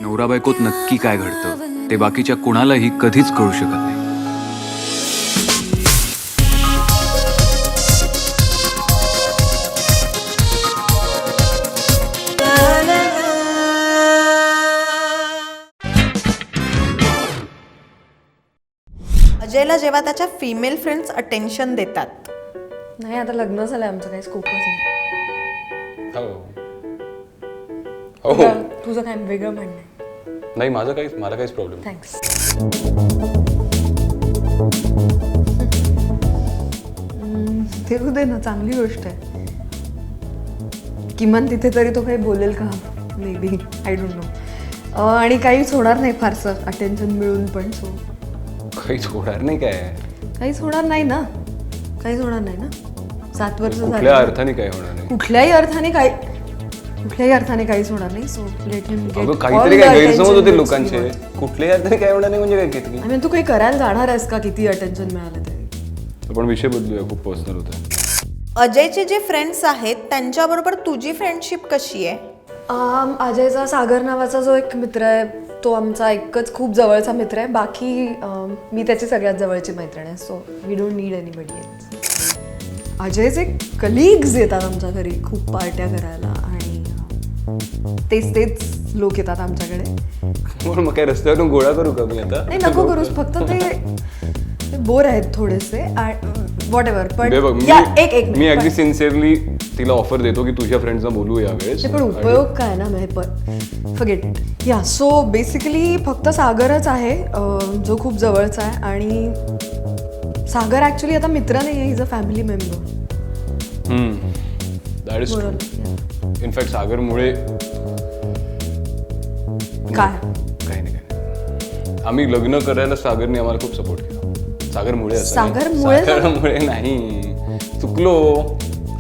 नवरा बायकोत नक्की काय घडतं ते बाकीच्या कुणालाही कधीच कळू शकत नाही. अजयला जेव्हा त्याच्या फिमेल फ्रेंड्स अटेन्शन देतात, नाही आता लग्न झालंय आमचं, काही स्कोपच नाही. हो तुझं काय वेगळं म्हणणं आहे? नाही मला काहीच प्रॉब्लेम. थँक्स. देऊ दे ना, चांगली गोष्ट आहे. किमान तिथे तरी तो काही बोलेल का, may be, I don't know. आणि काहीच होणार नाही फारसं अटेन्शन मिळून पण. सो काहीच होणार नाही. काय काहीच होणार नाही ना, काहीच होणार नाही ना. 7 वर्ष कुठल्या अर्थाने काय होणार नाही? कुठल्याही अर्थाने काहीच होणार नाही. So let him get. काहीतरी काय गैरसमज होते लोकांचे. कुठल्याही अर्थाने काय होणार नाही म्हणजे काय किती? आय मीन तू काही करायला जाणार आहेस का किती अटेन्शन मिळालं तरी? आपण विषय बदलूया, खूप पर्सनल होता. अजयचे जे फ्रेंड्स आहेत त्यांच्याबरोबर तुझी फ्रेंडशिप कशी आहे? अजयचा सागर नावाचा जो एक मित्र आहे तो आमचा एकच खूप जवळचा मित्र आहे. बाकी मी त्याची सगळ्यात जवळची मैत्रीण आहे. So we don't need anybody else. अजयचे colleagues येतात आमच्या घरी खूप पार्ट्या करायला आणि तेच लोक येतात आमच्याकडे. मग काय रस्त्यावरून गोळा करू का मी आता? नाही नको करूस, फक्त ते बोर आहेत थोडेसे. What ever. पण एक मी अगदी सिन्सिअरली तिला ऑफर देतो की तुझ्या फ्रेंड्सना बोलू यावेळेस. पण उपयोग काय ना पण फॉरगेट इट. या सो बेसिकली फक्त सागरच आहे जो खूप जवळचा आहे. आणि सागर ऍक्च्युली आता मित्र नाही आहे, is a family member. That is true. In fact सागरमुळे काय काही नाही. आम्ही लग्न करायला सागरने आम्हाला खूप सपोर्ट केला. सागरमुळे नाही, चुकलो.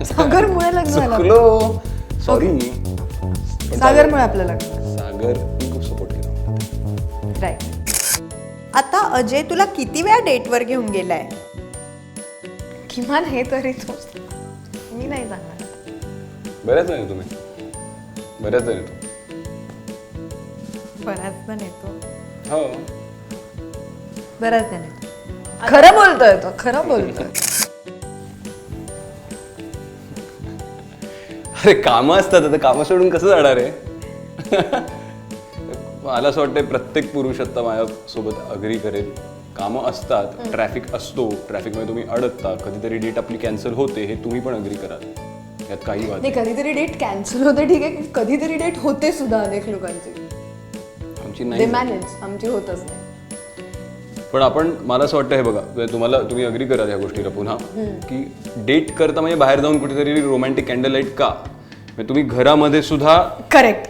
सागरमुळे लग्न झालं. चुकलो, सॉरी. सागरमुळे आपलं लग्न. सागरने खूप सपोर्ट केला. राईट. आता अजय तुला किती वेळा डेटवर घेऊन गेलाय? किमान हे तरी तो मी नाही सांगणार. बऱ्याच नाही तुम्ही, बऱ्याच नाही तू. बऱ्याचदा नेतो. हो, बऱ्याच नाही. खरं बोलतोय तो, खरं बोलतोय. अरे कामं असतात, आता कामं सोडून कसं जाणार आहे? मला असं वाटतं प्रत्येक पुरुष आता माझ्यासोबत अग्री करेल. कामं असतात, ट्रॅफिक असतो, ट्रॅफिकमध्ये तुम्ही अडकता, कधीतरी डेट आपली कॅन्सल होते, हे तुम्ही पण अग्री कराल. यात काही वाद नाही. कधीतरी डेट कॅन्सल होते ठीक आहे, कधीतरी डेट होते सुद्धा अनेक लोकांची. आमची दे नाही. मॅनेज, आमची होतच नाही. पण आपण, मला असं वाटतं हे बघा, तुम्ही अग्री कराल या गोष्टीला पुन्हा की डेट करता म्हणजे बाहेर जाऊन कुठेतरी रोमॅन्टिक कॅन्डल लाईट का? म्हणजे तुम्ही घरामध्ये सुद्धा. करेक्ट.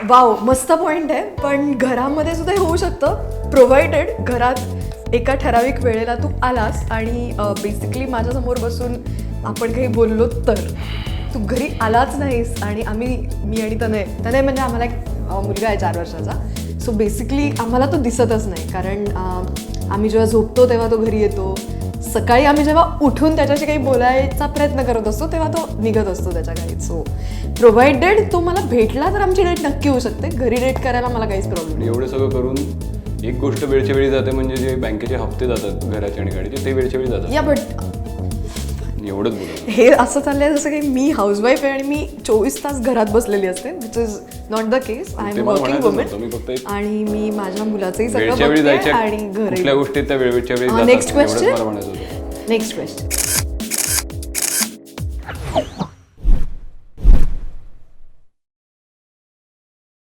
वाव, मस्त पॉइंट आहे. पण घरामध्ये सुद्धा हे होऊ शकतं, प्रोव्हाइडेड घरात एका ठराविक वेळेला तू आलास आणि बेसिकली माझ्यासमोर बसून आपण काही बोललो तर तू घरी आलाच नाहीस आणि मी आणि तनय म्हणजे आम्हाला एक मुलगा आहे 4 वर्षाचा. सो बेसिकली आम्हाला तो दिसतच नाही, कारण आम्ही जेव्हा झोपतो तेव्हा तो घरी येतो. सकाळी आम्ही जेव्हा उठून त्याच्याशी काही बोलायचा प्रयत्न करत असतो तेव्हा तो निघत असतो त्याच्या घरी. सो प्रोव्हाइडेड तो मला भेटला तर आमची डेट नक्की होऊ शकते. घरी डेट करायला मला काहीच प्रॉब्लेम नाही. एवढं सगळं करून एक गोष्ट वेळच्या वेळी जाते, म्हणजे जे बँकेचे हप्ते जातात घराचे आणि गाडीचे, ते वेळच्या वेळी जातात. या बट एवढंच बोलतो. हे असं चाललंय जसं काही मी हाऊसवाईफ आहे आणि मी 24 तास घरात बसलेली असते, which is not the case. I am working woman आणि मी माझ्या मुलाचंही सगळं बघते आणि घरी. कुठल्या गोष्टी त्या वेळच्या वेळी. Next question.